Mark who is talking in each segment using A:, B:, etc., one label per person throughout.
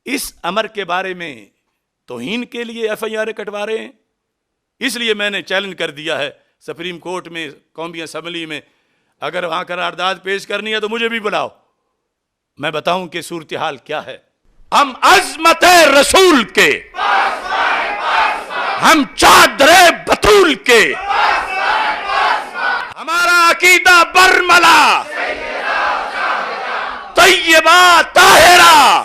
A: اس امر کے بارے میں توہین کے لیے ایف آئی آر کٹوا رہے ہیں. اس لیے میں نے چیلنج کر دیا ہے سپریم کورٹ میں, قومی اسمبلی میں, اگر وہاں قرارداد پیش کرنی ہے تو مجھے بھی بلاؤ, میں بتاؤں کہ صورتحال کیا ہے. ہم عظمت رسول کے, ہم چادر بطول کے, ہمارا عقیدہ برملا, طیبہ طاہرہ,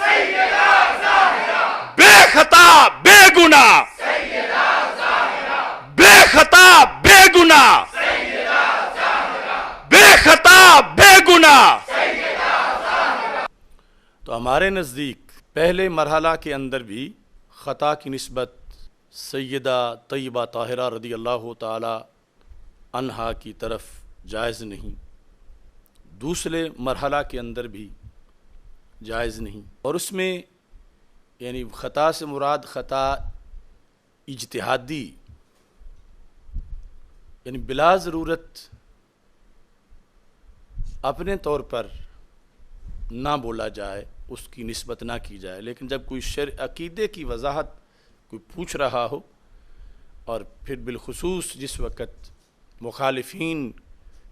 A: بے خطا بے گناہ, بے خطا بے گناہ, بے خطا بے گناہ. تو ہمارے نزدیک پہلے مرحلہ کے اندر بھی خطا کی نسبت سیدہ طیبہ طاہرہ رضی اللہ تعالی عنہا کی طرف جائز نہیں, دوسرے مرحلہ کے اندر بھی جائز نہیں. اور اس میں یعنی خطا سے مراد خطا اجتہادی, یعنی بلا ضرورت اپنے طور پر نہ بولا جائے, اس کی نسبت نہ کی جائے. لیکن جب کوئی عقیدے کی وضاحت کوئی پوچھ رہا ہو, اور پھر بالخصوص جس وقت مخالفین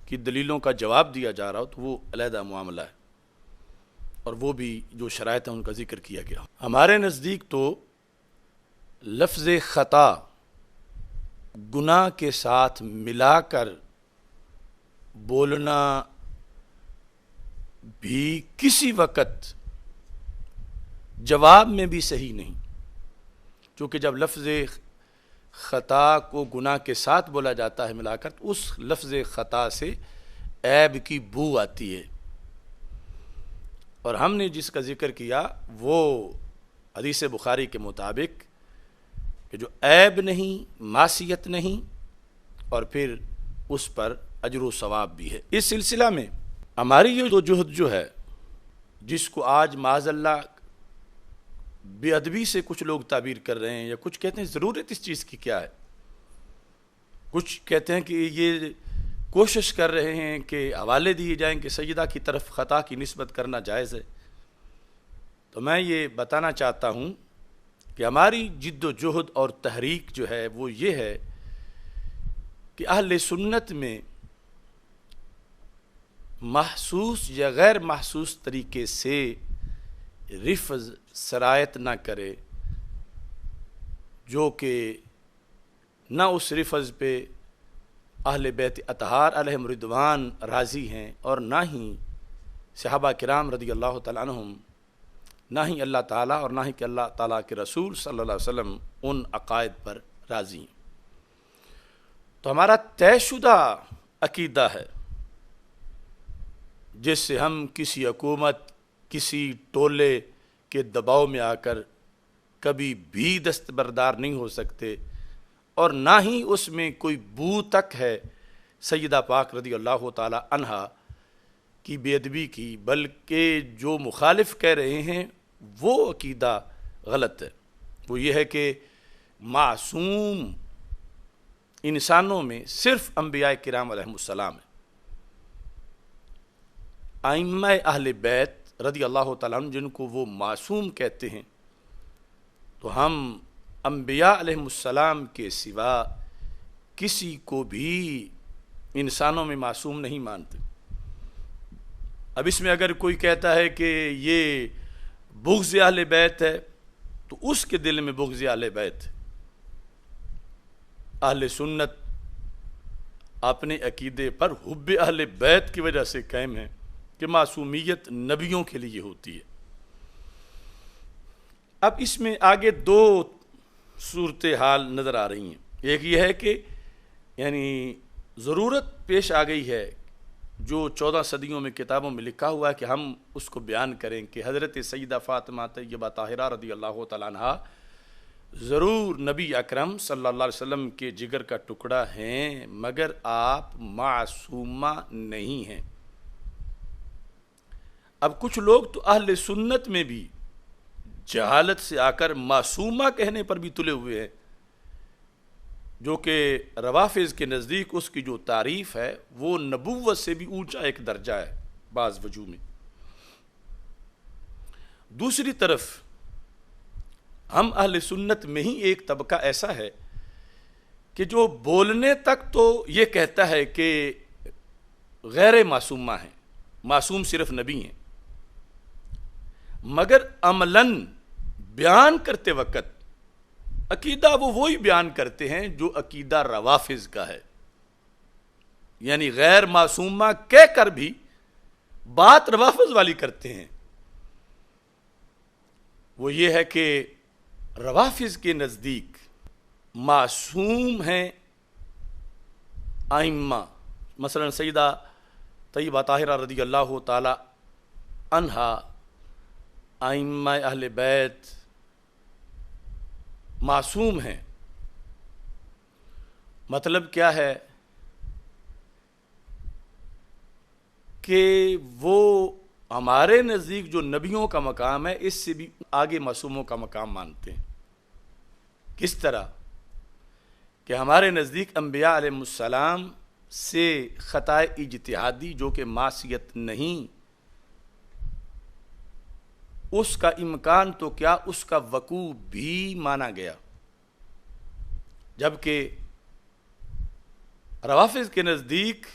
A: کی دلیلوں کا جواب دیا جا رہا ہو, تو وہ علیحدہ معاملہ ہے, اور وہ بھی جو شرائط ہیں ان کا ذکر کیا گیا. ہمارے نزدیک تو لفظ خطا گناہ کے ساتھ ملا کر بولنا بھی کسی وقت جواب میں بھی صحیح نہیں, چونکہ جب لفظ خطا کو گناہ کے ساتھ بولا جاتا ہے ملا کر, تو اس لفظ خطا سے عیب کی بو آتی ہے. اور ہم نے جس کا ذکر کیا وہ حدیث بخاری کے مطابق کہ جو عیب نہیں, معصیت نہیں, اور پھر اس پر اجر و ثواب بھی ہے. اس سلسلہ میں ہماری یہ جہد جو ہے, جس کو آج معاذ اللہ بے ادبی سے کچھ لوگ تعبیر کر رہے ہیں, یا کچھ کہتے ہیں ضرورت اس چیز کی کیا ہے, کچھ کہتے ہیں کہ یہ کوشش کر رہے ہیں کہ حوالے دیے جائیں کہ سیدہ کی طرف خطا کی نسبت کرنا جائز ہے. تو میں یہ بتانا چاہتا ہوں کہ ہماری جد و جہد اور تحریک جو ہے وہ یہ ہے کہ اہل سنت میں محسوس یا غیر محسوس طریقے سے رفض سرایت نہ کرے, جو کہ نہ اس رفض پہ اہل بیت اطہار علیہم رضوان راضی ہیں, اور نہ ہی صحابہ کرام رضی اللہ تعالیٰ عنہم, نہ ہی اللہ تعالیٰ اور نہ ہی کہ اللہ تعالیٰ کے رسول صلی اللہ علیہ وسلم ان عقائد پر راضی ہیں. تو ہمارا طے شدہ عقیدہ ہے جس سے ہم کسی حکومت, کسی ٹولے کے دباؤ میں آ کر کبھی بھی دستبردار نہیں ہو سکتے, اور نہ ہی اس میں کوئی بو تک ہے سیدہ پاک رضی اللہ تعالی عنہا کی بے ادبی کی, بلکہ جو مخالف کہہ رہے ہیں وہ عقیدہ غلط ہے. وہ یہ ہے کہ معصوم انسانوں میں صرف انبیاء کرام علیہم السلام ہیں. ائمہ اہل بیت رضی اللہ تعالیٰ عنہ جن کو وہ معصوم کہتے ہیں, تو ہم انبیاء علیہم السلام کے سوا کسی کو بھی انسانوں میں معصوم نہیں مانتے. اب اس میں اگر کوئی کہتا ہے کہ یہ بغض اہل بیت ہے, تو اس کے دل میں بغض اہل بیت ہے. اہل سنت اپنے عقیدے پر حب اہل بیت کی وجہ سے قائم ہیں کہ معصومیت نبیوں کے لیے ہوتی ہے. اب اس میں آگے دو صورتحال نظر آ رہی ہیں. ایک یہ ہے کہ یعنی ضرورت پیش آ گئی ہے, جو 14 صدیوں میں کتابوں میں لکھا ہوا ہے, کہ ہم اس کو بیان کریں کہ حضرت سیدہ فاطمہ طیبہ طاہرہ رضی اللہ تعالیٰ عنہا ضرور نبی اکرم صلی اللہ علیہ وسلم کے جگر کا ٹکڑا ہیں, مگر آپ معصومہ نہیں ہیں. اب کچھ لوگ تو اہل سنت میں بھی جہالت سے آ کر معصومہ کہنے پر بھی تلے ہوئے ہیں, جو کہ روافض کے نزدیک اس کی جو تعریف ہے وہ نبوت سے بھی اونچا ایک درجہ ہے بعض وجوہ میں. دوسری طرف ہم اہل سنت میں ہی ایک طبقہ ایسا ہے کہ جو بولنے تک تو یہ کہتا ہے کہ غیر معصومہ ہیں، معصوم صرف نبی ہیں، مگر عملاً بیان کرتے وقت عقیدہ وہ وہی بیان کرتے ہیں جو عقیدہ روافض کا ہے، یعنی غیر معصومہ کہہ کر بھی بات روافض والی کرتے ہیں۔ وہ یہ ہے کہ روافض کے نزدیک معصوم ہیں ائمہ، مثلا سیدہ طیبہ طاہرہ رضی اللہ تعالی عنہا، ائمہ اہل بیت معصوم ہیں۔ مطلب کیا ہے کہ وہ ہمارے نزدیک جو نبیوں کا مقام ہے اس سے بھی آگے معصوموں کا مقام مانتے ہیں۔ کس طرح کہ ہمارے نزدیک انبیاء علیہ السلام سے خطائے اجتہادی جو کہ معصیت نہیں، اس کا امکان تو کیا اس کا وقوع بھی مانا گیا، جبکہ روافض کے نزدیک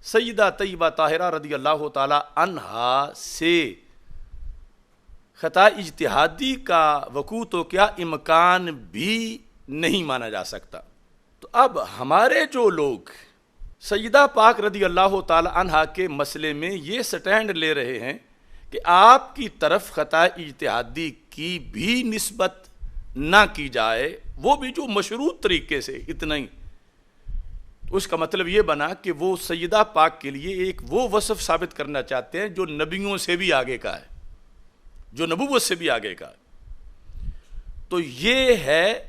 A: سیدہ طیبہ طاہرہ رضی اللہ تعالی عنہا سے خطا اجتہادی کا وقوع تو کیا امکان بھی نہیں مانا جا سکتا۔ تو اب ہمارے جو لوگ سیدہ پاک رضی اللہ تعالی عنہا کے مسئلے میں یہ سٹینڈ لے رہے ہیں کہ آپ کی طرف خطا اجتہادی کی بھی نسبت نہ کی جائے، وہ بھی جو مشروط طریقے سے، اتنا ہی، اس کا مطلب یہ بنا کہ وہ سیدہ پاک کے لیے ایک وہ وصف ثابت کرنا چاہتے ہیں جو نبیوں سے بھی آگے کا ہے، جو نبوت سے بھی آگے کا ہے۔ تو یہ ہے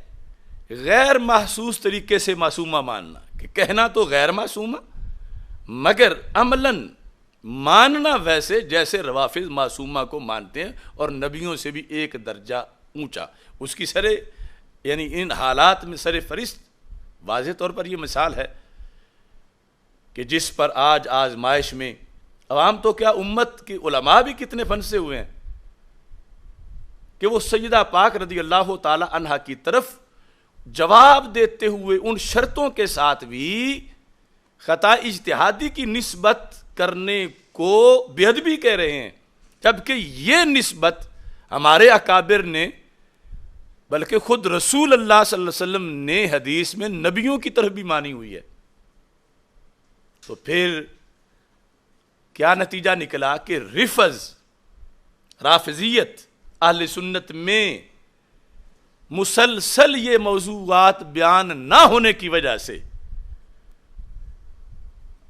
A: غیر محسوس طریقے سے معصومہ ماننا، کہ کہنا تو غیر معصومہ مگر عملاً ماننا ویسے جیسے روافض معصومہ کو مانتے ہیں، اور نبیوں سے بھی ایک درجہ اونچا۔ اس کی سرے یعنی ان حالات میں سر فہرست واضح طور پر یہ مثال ہے کہ جس پر آج آزمائش میں عوام تو کیا امت کے علماء بھی کتنے پھنسے ہوئے ہیں کہ وہ سیدہ پاک رضی اللہ تعالی عنہا کی طرف جواب دیتے ہوئے ان شرطوں کے ساتھ بھی خطا اجتہادی کی نسبت کرنے کو بے ادبی کہہ رہے ہیں، جبکہ یہ نسبت ہمارے اکابر نے، بلکہ خود رسول اللہ صلی اللہ علیہ وسلم نے حدیث میں نبیوں کی طرف بھی مانی ہوئی ہے۔ تو پھر کیا نتیجہ نکلا کہ رافضیت اہل سنت میں مسلسل یہ موضوعات بیان نہ ہونے کی وجہ سے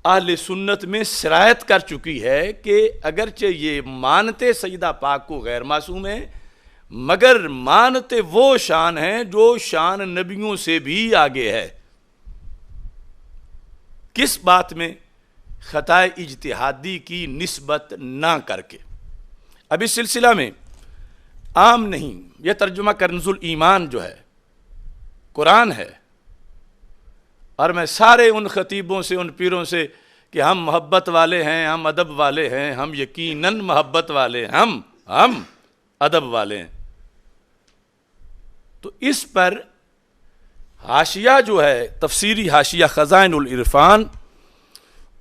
A: اہل سنت میں سرایت کر چکی ہے کہ اگرچہ یہ مانتے سیدہ پاک کو غیر معصوم ہیں، مگر مانتے وہ شان ہیں جو شان نبیوں سے بھی آگے ہے۔ کس بات میں؟ خطا اجتہادی کی نسبت نہ کر کے۔ اب اس سلسلہ میں عام نہیں، یہ ترجمہ کنز الایمان جو ہے قرآن ہے، اور میں سارے ان خطیبوں سے، ان پیروں سے کہ ہم محبت والے ہیں، ہم ادب والے ہیں، ہم یقیناً محبت والے ہیں، ہم ادب والے ہیں، تو اس پر حاشیہ جو ہے تفسیری حاشیہ خزائن العرفان،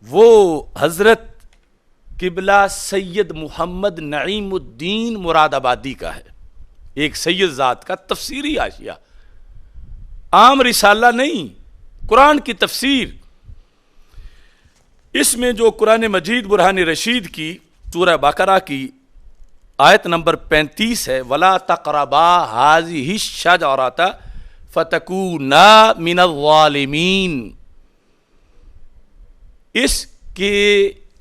A: وہ حضرت قبلہ سید محمد نعیم الدین مراد آبادی کا ہے، ایک سید ذات کا تفسیری حاشیہ، عام رسالہ نہیں، قرآن کی تفسیر۔ اس میں جو قرآن مجید برہان رشید کی سورہ بقرہ کی آیت نمبر 35 ہے، وَلَا تَقْرَبَا هَٰذِهِ الشَّجَرَةَ فَتَكُونَا مِنَ الظَّالِمِينَ، اس کے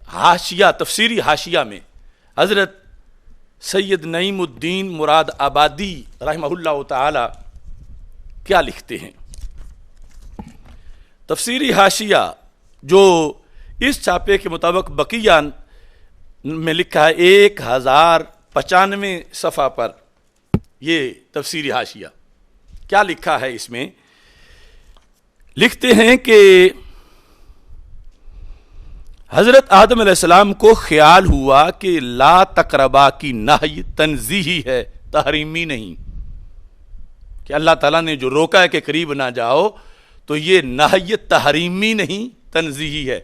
A: حاشیہ، تفسیری حاشیہ میں حضرت سید نعیم الدین مراد آبادی رحمہ اللہ تعالی کیا لکھتے ہیں؟ تفسیری حاشیہ جو اس چھاپے کے مطابق بقیہ میں لکھا ہے 1095 صفحہ پر، یہ تفسیری حاشیہ کیا لکھا ہے؟ اس میں لکھتے ہیں کہ حضرت آدم علیہ السلام کو خیال ہوا کہ لا تقربا کی نہی تنزیہی ہے، تحریمی نہیں، کہ اللہ تعالیٰ نے جو روکا ہے کہ قریب نہ جاؤ، تو یہ نہی تحریمی نہیں تنزیہی ہے۔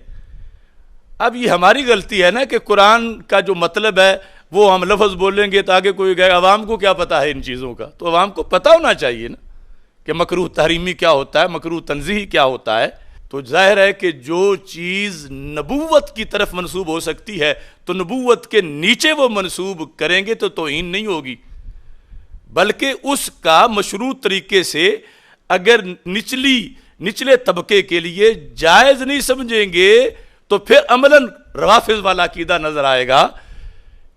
A: اب یہ ہماری غلطی ہے نا کہ قرآن کا جو مطلب ہے وہ ہم لفظ بولیں گے تاکہ کوئی کہے عوام کو کیا پتہ ہے ان چیزوں کا، تو عوام کو پتہ ہونا چاہیے نا کہ مکروہ تحریمی کیا ہوتا ہے، مکروہ تنزیہی کیا ہوتا ہے۔ تو ظاہر ہے کہ جو چیز نبوت کی طرف منسوب ہو سکتی ہے تو نبوت کے نیچے وہ منسوب کریں گے تو توہین نہیں ہوگی، بلکہ اس کا مشروع طریقے سے اگر نچلے طبقے کے لیے جائز نہیں سمجھیں گے تو پھر عملاً روافض والا عقیدہ نظر آئے گا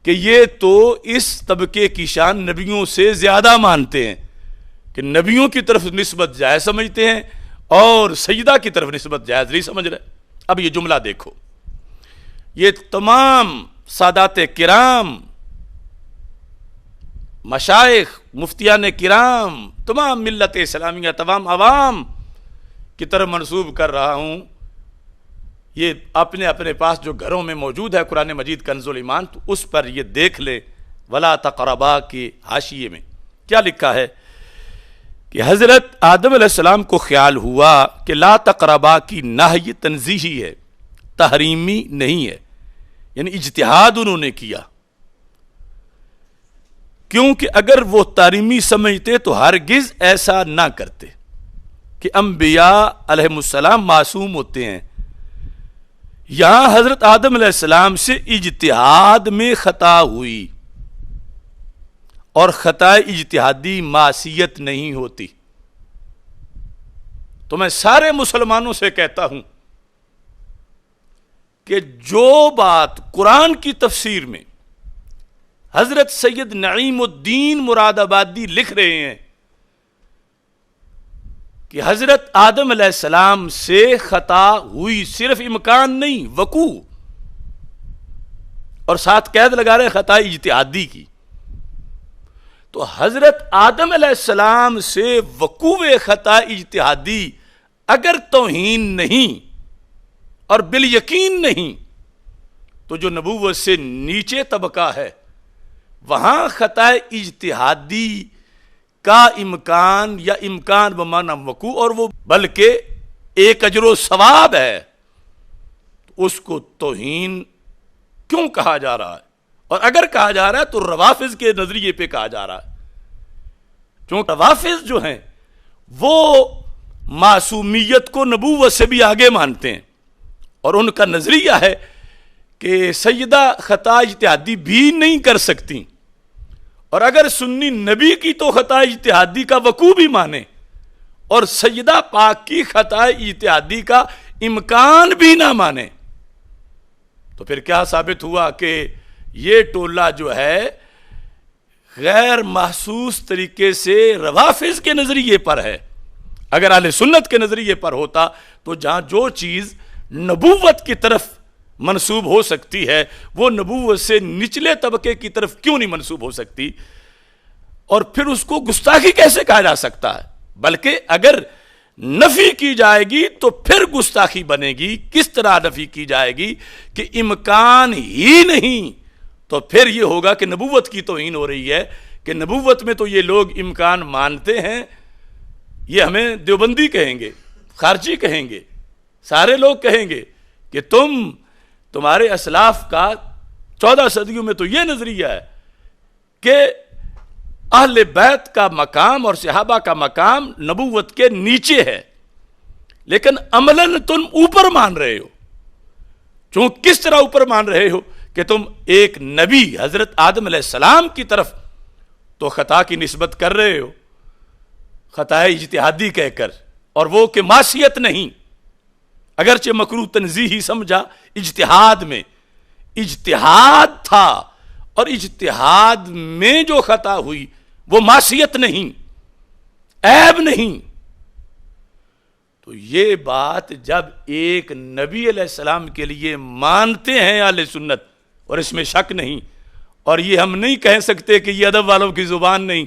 A: کہ یہ تو اس طبقے کی شان نبیوں سے زیادہ مانتے ہیں، کہ نبیوں کی طرف نسبت جائز سمجھتے ہیں اور سیدہ کی طرف نسبت جائز نہیں سمجھ رہے۔ اب یہ جملہ دیکھو، یہ تمام سادات کرام، مشائخ، مفتیان کرام، تمام ملت اسلامیہ، تمام عوام کی طرف منسوب کر رہا ہوں۔ یہ اپنے اپنے پاس جو گھروں میں موجود ہے قرآن مجید کنز الایمان، تو اس پر یہ دیکھ لے۔ ولا تقربا کے حاشیے میں کیا لکھا ہے کہ حضرت آدم علیہ السلام کو خیال ہوا کہ لا تقربا کی نہی تنزیہی ہے، تحریمی نہیں ہے، یعنی اجتہاد انہوں نے کیا، کیونکہ اگر وہ تحریمی سمجھتے تو ہرگز ایسا نہ کرتے کہ انبیاء علیہ السلام معصوم ہوتے ہیں۔ یہاں حضرت آدم علیہ السلام سے اجتہاد میں خطا ہوئی، اور خطا اجتہادی معصیت نہیں ہوتی۔ تو میں سارے مسلمانوں سے کہتا ہوں کہ جو بات قرآن کی تفسیر میں حضرت سید نعیم الدین مراد آبادی لکھ رہے ہیں کہ حضرت آدم علیہ السلام سے خطا ہوئی، صرف امکان نہیں، وقوع، اور ساتھ قید لگا رہے خطا اجتہادی کی، تو حضرت آدم علیہ السلام سے وقوع خطا اجتہادی اگر توہین نہیں اور بالیقین نہیں، تو جو نبوت سے نیچے طبقہ ہے وہاں خطا اجتہادی کا امکان یا امکان بمعنی وقوع، اور وہ بلکہ ایک اجر و ثواب ہے، اس کو توہین کیوں کہا جا رہا ہے؟ اور اگر کہا جا رہا ہے تو روافض کے نظریے پہ کہا جا رہا ہے، کیونکہ روافض جو ہیں وہ معصومیت کو نبوت سے بھی آگے مانتے ہیں، اور ان کا نظریہ ہے کہ سیدہ خطا اجتہادی بھی نہیں کر سکتی، اور اگر سنی نبی کی تو خطا اجتہادی کا وقوع بھی مانے اور سیدہ پاک کی خطا اجتہادی کا امکان بھی نہ مانے، تو پھر کیا ثابت ہوا کہ یہ ٹولہ جو ہے غیر محسوس طریقے سے روافض کے نظریے پر ہے۔ اگر اہل سنت کے نظریے پر ہوتا تو جہاں جو چیز نبوت کی طرف منسوب ہو سکتی ہے وہ نبوت سے نچلے طبقے کی طرف کیوں نہیں منسوب ہو سکتی؟ اور پھر اس کو گستاخی کیسے کہا جا سکتا ہے؟ بلکہ اگر نفی کی جائے گی تو پھر گستاخی بنے گی۔ کس طرح نفی کی جائے گی کہ امکان ہی نہیں، تو پھر یہ ہوگا کہ نبوت کی توہین ہو رہی ہے، کہ نبوت میں تو یہ لوگ امکان مانتے ہیں، یہ ہمیں دیوبندی کہیں گے، خارجی کہیں گے، سارے لوگ کہیں گے کہ تمہارے اسلاف کا 14 صدیوں میں تو یہ نظریہ ہے کہ اہل بیت کا مقام اور صحابہ کا مقام نبوت کے نیچے ہے، لیکن عملاً تم اوپر مان رہے ہو۔ چونکہ کس طرح اوپر مان رہے ہو کہ تم ایک نبی حضرت آدم علیہ السلام کی طرف تو خطا کی نسبت کر رہے ہو، خطا اجتہادی کہہ کر، اور وہ کہ معصیت نہیں، اگرچہ مکروہ تنزیہی سمجھا، اجتہاد میں اجتہاد تھا، اور اجتہاد میں جو خطا ہوئی وہ معصیت نہیں، عیب نہیں۔ تو یہ بات جب ایک نبی علیہ السلام کے لیے مانتے ہیں اہل سنت، اور اس میں شک نہیں، اور یہ ہم نہیں کہہ سکتے کہ یہ ادب والوں کی زبان نہیں،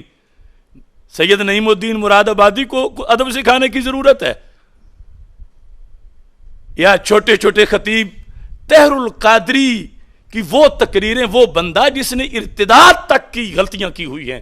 A: سید نعیم الدین مراد آبادی کو ادب سکھانے کی ضرورت ہے، یا چھوٹے چھوٹے خطیب طاہر القادری کی وہ تقریریں، وہ بندہ جس نے ارتداد تک کی غلطیاں کی ہوئی ہیں،